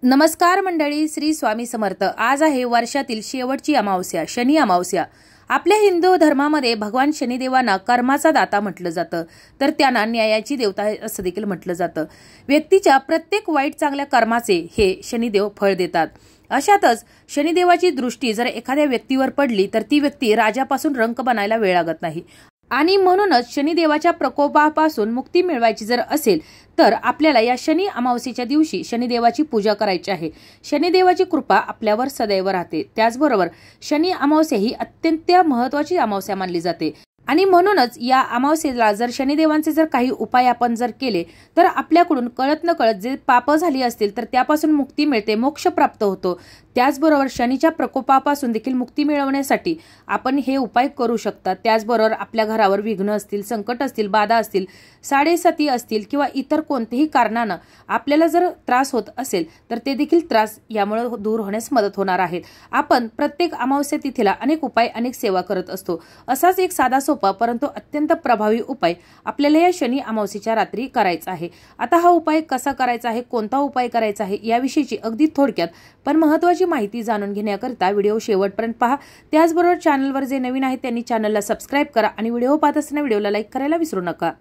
नमस्कार मंडळी, श्री स्वामी समर्थ। आज आहे वर्षातील शेवटची अमावस्या, शनी अमावस्या। आपल्या हिंदू धर्मामध्ये भगवान शनिदेवांना कर्माचा दाता म्हटलं जातं, तर त्यांना न्यायाची देवता असं देखील म्हटलं जातं। व्यक्तीच्या प्रत्येक वाईट चांगल्या कर्माचे हे शनिदेव फळ देतात। अशातच शनिदेवाची दृष्टी जर एखाद्या व्यक्तीवर पडली तर ती व्यक्ती राजापासून रंक बनायला वेळ लागत नाही। आणि म्हणूनच शनिदेवाच्या प्रकोपापासून मुक्ती मिळवायची जर असेल तर आपल्याला या शनी अमावस्येच्या दिवशी शनिदेवाची पूजा करायची आहे। शनिदेवाची कृपा आपल्यावर सदैव राहते। त्याचबरोबर शनी अमावस्या ही अत्यंत महत्त्वाची अमावस्या मानली जाते आणि म्हणूनच या अमावस्येला जर शनिदेवांचे जर काही उपाय आपण जर केले तर आपल्याकडून कळत न कळत जे पाप झाली असतील तर त्यापासून मुक्ती मिळते, मोक्ष प्राप्त होतो। त्याचबरोबर शनीच्या प्रकोपापासून देखील मुक्ती मिळवण्यासाठी आपण हे उपाय करू शकता। त्याचबरोबर आपल्या घरावर विघ्न असतील, संकट असतील, बाधा असतील, साडेसाती असतील किंवा इतर कोणत्याही कारणाने आपल्याला जर त्रास होत असेल तर ते देखील त्रास यामुळे दूर होण्यास मदत होणार आहे। आपण प्रत्येक अमावस्या तिथीला अनेक उपाय, अनेक सेवा करत असतो। असाच एक साधा सोपा परंतु अत्यंत प्रभावी उपाय आपल्याला या शनी अमावस्येच्या रात्री करायचा आहे। आता हा उपाय कसा करायचा आहे, कोणता उपाय करायचा आहे याविषयीची अगदी थोडक्यात पण महत्त्वाची माहिती जाणून घेण्याकरिता व्हिडिओ शेवटपर्यंत पहा। त्याचबरोबर चॅनलवर जे नवीन आहेत त्यांनी चॅनलला सबस्क्राइब करा आणि व्हिडिओ पाहत असताना व्हिडिओला लाईक करायला विसरू नका।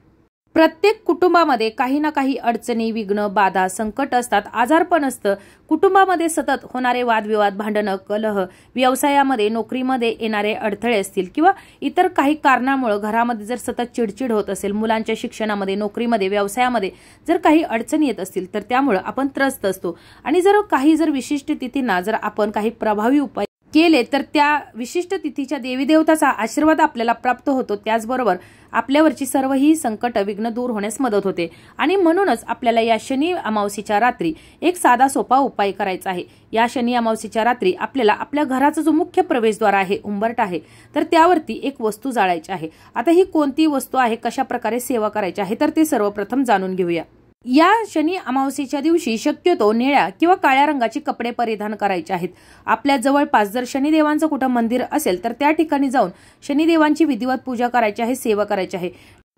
प्रत्येक कुटुंबामध्ये काही ना काही अडचणी, विघ्न, बाधा, संकट असतात, आजारपण असतं। कुटुंबामध्ये सतत होणारे वादविवाद, भांडणं, कलह, व्यवसायामध्ये, नोकरीमध्ये येणारे अडथळे असतील किंवा इतर काही कारणामुळे घरामध्ये जर सतत चिडचिड होत असेल, मुलांच्या शिक्षणामध्ये, नोकरीमध्ये, व्यवसायामध्ये जर काही अडचणी येत असतील तर त्यामुळे आपण त्रस्त असतो। आणि जर विशिष्ट तिथींना जर आपण काही प्रभावी उपाय केले तर त्या विशिष्ट तिथीच्या देवी देवताचा आशीर्वाद आपल्याला प्राप्त होतो। त्याचबरोबर आपल्यावरची सर्व ही संकट, विघ्न दूर होण्यास मदत होते। आणि म्हणूनच आपल्याला या शनी अमावस्येच्या रात्री एक साधा सोपा उपाय करायचा आहे। या शनी अमावस्येच्या रात्री आपल्याला आपल्या घराचा जो मुख्य प्रवेशद्वार आहे, उंबरठ आहे, तर त्यावरती एक वस्तू जाळायची आहे। आता ही कोणती वस्तू आहे, कशा प्रकारे सेवा करायची आहे तर ते सर्वप्रथम जाणून घेऊया। या शनी अमावस्येच्या दिवशी शक्यतो निळ्या किंवा काळ्या रंगाचे कपडे परिधान करायचे आहेत। आपल्या जवळपास जर शनिदेवांचं कुठं मंदिर असेल तर त्या ठिकाणी जाऊन शनिदेवांची विधिवत पूजा करायची आहे, सेवा करायची आहे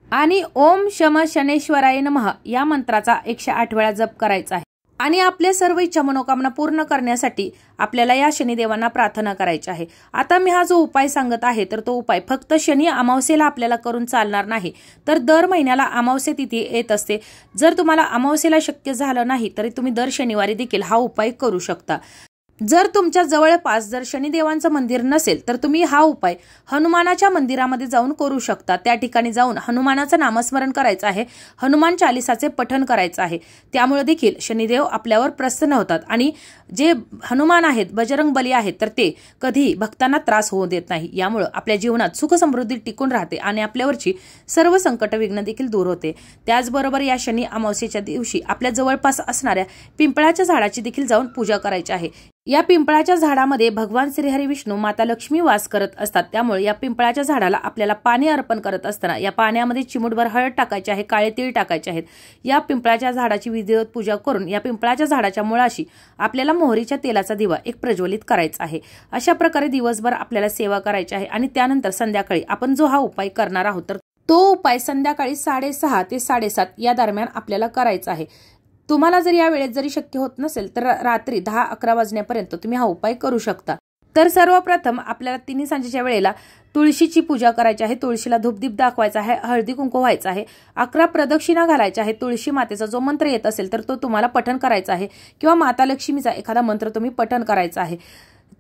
आणि ओम शम शनेश्वराय नमः या मंत्राचा 108 वेळा जप करायचा आहे। आणि आपल्या सर्व इच्छा, मनोकामना पूर्ण करण्यासाठी आपल्याला या शनिदेवांना प्रार्थना करायची आहे। आता मी हा जो उपाय सांगत आहे तर तो उपाय फक्त शनी अमावस्येला आपल्याला करून चालणार नाही, तर दर महिन्याला अमावस्या तिथी येत असते। जर तुम्हाला अमावस्येला शक्य झालं नाही तरी तुम्ही दर शनिवारी देखील हा उपाय करू शकता। जर तुमच्या जवळपास जर शनिदेवांचं मंदिर नसेल तर तुम्ही हा उपाय हनुमानाच्या मंदिरामध्ये जाऊन करू शकता। त्या ठिकाणी जाऊन हनुमानाचं नामस्मरण करायचं आहे, हनुमान चालिसाचे पठण करायचं आहे। त्यामुळे देखील शनिदेव आपल्यावर प्रसन्न होतात आणि जे हनुमान आहेत, बजरंग बली आहेत, तर ते कधी भक्तांना त्रास होऊ देत नाही। यामुळे आपल्या जीवनात सुख समृद्धी टिकून राहते आणि आपल्यावरची सर्व संकट, विघ्न देखील दूर होते। त्याचबरोबर या शनी अमावस्येच्या दिवशी आपल्या जवळपास असणाऱ्या पिंपळाच्या झाडाची देखील जाऊन पूजा करायची आहे। या पिंपळाच्या झाडामध्ये भगवान श्रीहरी विष्णू, माता लक्ष्मी वास करत असतात। त्यामुळे या पिंपळाच्या झाडाला आपल्याला पाणी अर्पण करत असताना या पाण्यामध्ये चिमूटभर हळद टाकायची आहे, काळे तीळ टाकायचे आहेत। या पिंपळाच्या झाडाची विधिवत पूजा करून या पिंपळाच्या झाडाच्या मुळाशी आपल्याला मोहरीच्या तेलाचा दिवा एक प्रज्वलित करायचा आहे। अशा प्रकारे दिवसभर आपल्याला सेवा करायची आहे आणि त्यानंतर संध्याकाळी आपण जो हा उपाय करणार आहोत तर तो उपाय संध्याकाळी 6:30 ते 7:30 या दरम्यान आपल्याला करायचा आहे। तुम्हाला जर या वेळेत जरी शक्य होत नसेल तर रात्री 10-11 वाजण्यापर्यंत तुम्ही हा उपाय करू शकता। तर सर्वप्रथम आपल्याला तिन्ही सांजेच्या वेळेला तुळशीची पूजा करायची आहे, तुळशीला धूपदीप दाखवायचा आहे, हळदी कुंकू व्हायचा आहे, 11 प्रदक्षिणा घालायच्या आहे। तुळशी मातेचा जो मंत्र येत असेल तर तो तुम्हाला पठण करायचा आहे किंवा माता लक्ष्मीचा एखादा मंत्र तुम्ही पठण करायचा आहे।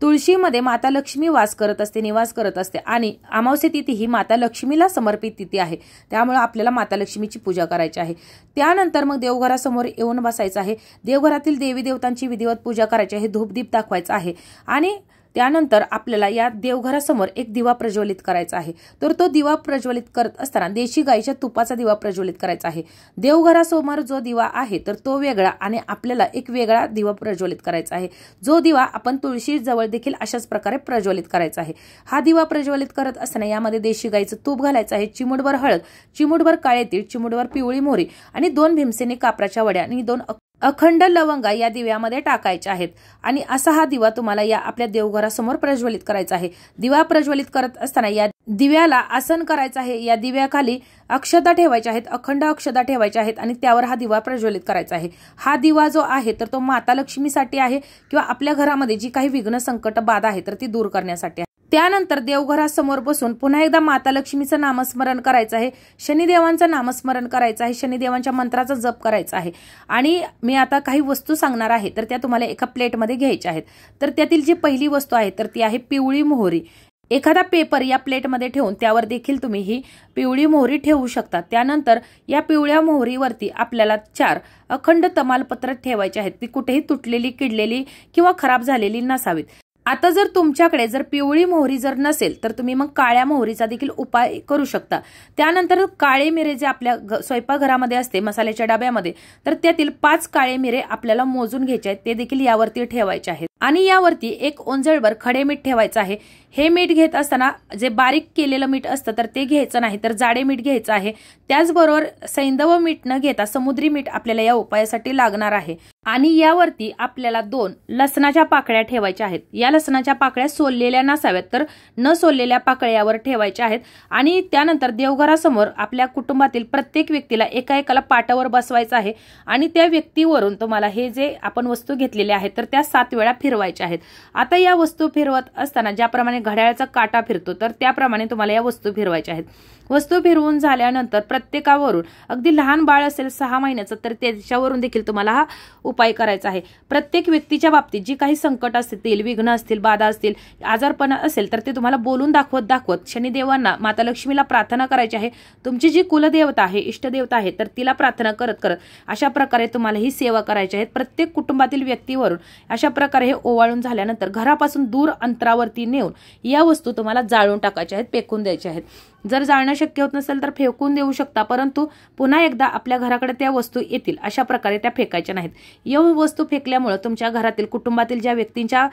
तुळशीमध्ये माता लक्ष्मी वास करत असते, निवास करत असते आणि अमावस्या तिथी ही माता लक्ष्मीला समर्पित तिथी आहे। त्यामुळे आपल्याला माता लक्ष्मीची पूजा करायची आहे। त्यानंतर मग देवघरासमोर येऊन बसायचं आहे, देवघरातील देवी देवतांची विधिवत पूजा करायची आहे, धूपदीप दाखवायचा आहे आणि त्यानंतर आपल्याला या देवघरासमोर एक दिवा प्रज्वलित करायचा आहे। तर तो दिवा प्रज्वलित करत असताना देशी गाईच्या तुपाचा दिवा प्रज्वलित करायचा आहे। देवघरासमोर जो दिवा आहे तर तो वेगळा आणि आपल्याला एक वेगळा दिवा प्रज्वलित करायचा आहे। जो दिवा आपण तुळशी जवळ देखील अशाच प्रकारे प्रज्वलित करायचा आहे। हा दिवा प्रज्वलित करत असताना यामध्ये देशी गाईचं तूप घालायचं आहे, चिमूटभर हळद, चिमूटभर काळे तीळ, चिमूटभर पिवळी मोहरी आणि 2 भीमसेनी कापराच्या वड्या आणि 2 अखंड लवंगा या दिव्यामध्ये टाकायच्या आहेत आणि असा हा दिवा तुम्हाला या आपल्या देवघरासमोर प्रज्वलित करायचा आहे। दिवा प्रज्वलित करत असताना या दिव्याला आसन करायचं आहे। या दिव्याखाली अक्षता ठेवायच्या आहेत, अखंड अक्षता ठेवायच्या आहेत आणि त्यावर हा दिवा प्रज्वलित करायचा आहे। हा दिवा जो आहे तर तो माता लक्ष्मीसाठी आहे किंवा आपल्या घरामध्ये जी काही विघ्न संकट बाधा आहे तर ती दूर करण्यासाठी आहे। त्यानंतर देवघरासमोर बसून पुन्हा एकदा माता लक्ष्मीचं नामस्मरण करायचं आहे, शनिदेवांचं नामस्मरण करायचं आहे, शनिदेवांच्या मंत्राचा जप करायचा आहे। आणि मी आता काही वस्तू सांगणार आहे तर त्या तुम्हाला एका प्लेटमध्ये घ्यायच्या आहेत। तर त्यातील जी पहिली वस्तू आहे तर ती आहे पिवळी मोहरी। एखादा पेपर या प्लेटमध्ये ठेवून त्यावर देखील तुम्ही ही पिवळी मोहरी ठेवू शकता। त्यानंतर या पिवळ्या मोहरीवरती आपल्याला 4 अखंड तमालपत्र ठेवायचे आहेत। ती कुठेही तुटलेली, किडलेली किंवा खराब झालेली नसावीत। आता जर तुमच्याकडे जर पिवळी मोहरी जर नसेल तर तुम्ही मग काळ्या मोहरीचा देखील उपाय करू शकता। त्यानंतर काळे मिरे जे आपल्या स्वयंपाकघरामध्ये असते मसाल्याच्या डब्यामध्ये तर त्यातील 5 काळे मिरे आपल्याला मोजून घ्यायचे आहेत, ते देखील यावरती ठेवायचे आहेत। आणि यावरती एक ओंजळभर खडे मीठ ठेवायचं आहे। हे मीठ घेत असताना जे बारीक केलेलं मीठ असतं तर ते घ्यायचं नाही, तर जाडे मीठ घ्यायचं आहे। त्याचबरोबर सैंधव मीठ न घेता समुद्री मीठ आपल्याला या उपायासाठी लागणार आहे। आणि यावरती आपल्याला 2 लसणाच्या पाकळ्या ठेवायच्या आहेत। या लसणाच्या पाकळ्या सोललेल्या नसाव्यात, तर न सोललेल्या पाकळ्या यावर ठेवायच्या आहेत। आणि त्यानंतर देवघरासमोर आपल्या कुटुंबातील प्रत्येक व्यक्तीला एका पाटावर बसवायचं आहे आणि त्या व्यक्तीवरून तुम्हाला हे जे आपण वस्तू घेतलेल्या आहेत तर त्या 7 वेळा फिरवायच्या आहेत। आता या वस्तू फिरवत असताना ज्याप्रमाणे घड्याळाचा काटा फिरतो तर त्याप्रमाणे तुम्हाला या वस्तू फिरवायच्या आहेत। वस्तू फिरवून झाल्यानंतर प्रत्येकावरून, अगदी लहान बाळ असेल 6 महिन्याचं तर त्याच्यावरून देखील तुम्हाला हा उपाय करायचा आहे। प्रत्येक व्यक्तीच्या बाबतीत जी काही संकट असतील, विघ्न असतील, बाधा असतील, आजारपणा असेल तर ते तुम्हाला बोलून दाखवत शनिदेवांना, माता लक्ष्मीला प्रार्थना करायची आहे। तुमची जी कुलदेवता आहे, इष्टदेवता आहे तर तिला प्रार्थना करत अशा प्रकारे तुम्हाला ही सेवा करायची आहे। प्रत्येक कुटुंबातील व्यक्तीवरून अशा प्रकारे हे ओवाळून झाल्यानंतर घरापासून दूर अंतरावरती नेऊन या वस्तू तुम्हाला जाळून टाकायच्या आहेत, फेकून द्यायच्या आहेत। जर जाळणं शक्य होत नसेल तर फेकून देऊ शकता, परंतु पुन्हा एकदा आपल्या घराकडे त्या वस्तू येतील अशा प्रकारे त्या फेकायच्या नाहीत। या वस्तू फेकल्यामुळे तुमच्या घरातील, कुटुंबातील ज्या व्यक्तींच्या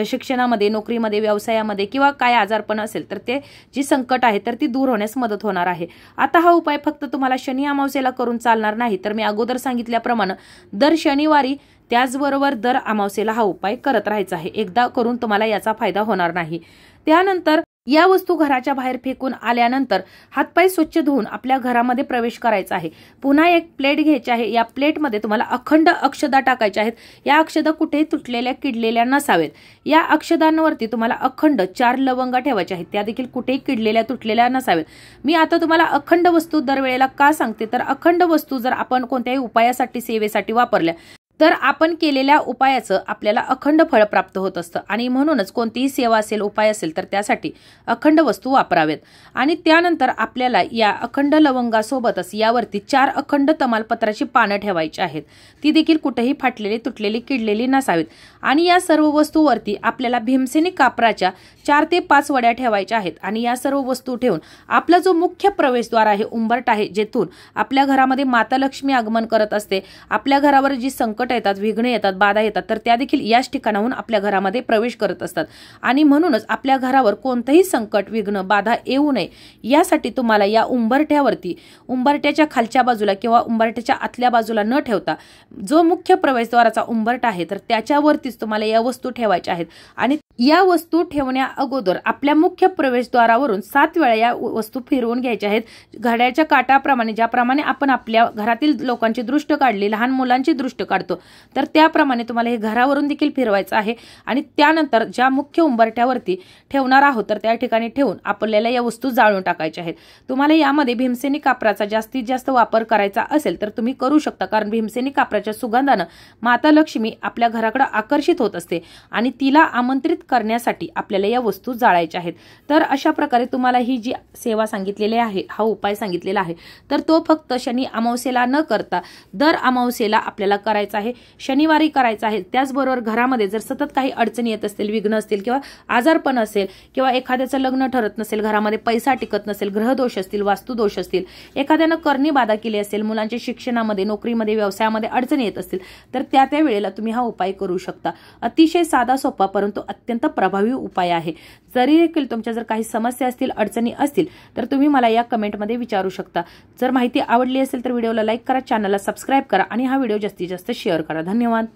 शिक्षणामध्ये, नोकरीमध्ये, व्यवसायामध्ये किंवा काय आजारपण असेल तर ते जी संकट आहे तर ती दूर होण्यास मदत होणार आहे। आता हा उपाय फक्त तुम्हाला शनी अमावस्येला करून चालणार नाही, तर मी अगोदर सांगितल्याप्रमाणे दर शनिवारी त्याचबरोबर दर अमावस्येला हा उपाय करत राहायचा आहे। एकदा करून तुम्हाला याचा फायदा होणार नाही। त्यानंतर या वस्तू घराच्या बाहेर फेकून आल्यानंतर हातपाय स्वच्छ धुवून आपल्या घरामध्ये प्रवेश करायचा आहे। पुन्हा एक प्लेट घ्यायची आहे। या प्लेटमध्ये तुम्हाला अखंड अक्षदा टाकायच्या आहेत। या अक्षदा कुठेही तुटलेल्या, किडलेल्या नसावेत। या अक्षदांवरती तुम्हाला अखंड 4 लवंगा ठेवायच्या आहेत, त्या देखील कुठेही किडलेल्या, तुटलेल्या नसावेत। मी आता तुम्हाला अखंड वस्तू दरवेळेला का सांगते, तर अखंड वस्तू जर आपण कोणत्याही उपायासाठी, सेवेसाठी वापरल्या तर आपण केलेल्या उपायाचं आपल्याला अखंड फळ प्राप्त होत असतं। आणि म्हणूनच कोणतीही सेवा असेल, उपाय असेल तर त्यासाठी अखंड वस्तू वापरावेत। आणि त्यानंतर आपल्याला या अखंड लवंगासोबतच यावरती 4 अखंड तमालपत्राची पानं ठेवायची आहेत, ती देखील कुठेही फाटलेली, तुटलेली, किडलेली नसावीत। आणि या सर्व वस्तूवरती आपल्याला भीमसेनी कापराच्या 4 ते 5 वड्या ठेवायच्या आहेत। आणि या सर्व वस्तू ठेवून आपला जो मुख्य प्रवेशद्वार आहे, उंबरट आहे, जेथून आपल्या घरामध्ये माता लक्ष्मी आगमन करत असते, आपल्या घरावर जी संकट येतात, विघ्न येतात, बाधा येतात तर त्या देखील याच ठिकाणाहून आपल्या घरामध्ये प्रवेश करत असतात। आणि म्हणूनच आपल्या घरावर कोणतेही संकट, विघ्न, बाधा येऊ नये यासाठी तुम्हाला या उंबरठ्यावरती, उंबरठ्याच्या खालच्या बाजूला किंवा उंबरठ्याच्या आतल्या बाजूला न ठेवता जो मुख्य प्रवेशद्वाराचा उंबरठा आहे तर त्याच्यावरतीच तुम्हाला या वस्तू ठेवायच्या आहेत। आणि या वस्तू ठेवण्या अगोदर आपल्या मुख्य प्रवेशद्वारावरून 7 वेळा या वस्तू फिरवून घ्यायच्या आहेत। घड्याळाच्या काटाप्रमाणे, ज्याप्रमाणे आपण आपल्या घरातील लोकांची दृष्ट काढली, लहान मुलांची दृष्ट काढतो तर त्याप्रमाणे तुम्हाला हे घरावरून देखील फिरवायचं आहे। आणि त्यानंतर ज्या मुख्य उंबरठ्यावरती ठेवणार आहोत तर त्या ठिकाणी ठेवून आपल्याला या वस्तू जाळून टाकायच्या आहेत। तुम्हाला यामध्ये भीमसेनी कापराचा जास्तीत जास्त वापर करायचा असेल तर तुम्ही करू शकता, कारण भीमसेनी कापराच्या सुगंधानं माता लक्ष्मी आपल्या घराकडे आकर्षित होत असते आणि तिला आमंत्रित करण्यासाठी आपल्याला या वस्तू जाळायच्या आहेत। तर अशा प्रकारे तुम्हाला ही जी सेवा सांगितलेली आहे, हा उपाय सांगितलेला आहे तर तो फक्त शनी अमावस्येला न करता दर अमावस्येला आपल्याला करायचा आहे, शनिवारी करायचा आहे। त्याचबरोबर घरामध्ये जर सतत काही अडचणी येत असतील, विघ्न असतील किंवा आजारपण असेल किंवा एखाद्याचं लग्न ठरत नसेल, घरामध्ये पैसा टिकत नसेल, ग्रहदोष असतील, वास्तुदोष असतील, एखाद्यानं करणी बाधा केली असेल, मुलांच्या शिक्षणामध्ये, नोकरीमध्ये, व्यवसायामध्ये अडचणी येत असतील तर त्या वेळेला तुम्ही हा उपाय करू शकता। अतिशय साधा, सोपा परंतु अत्यंत अत्यंत प्रभावी उपाय आहे। जरी देखील तुमच्या जर काही समस्या असतील, अडचणी असतील तर तुम्ही मला या कमेंटमध्ये विचारू शकता। जर माहिती आवडली असेल तर व्हिडिओला लाईक करा, चॅनलला सबस्क्राईब करा आणि हा व्हिडिओ जास्तीत जास्त शेअर करा। धन्यवाद।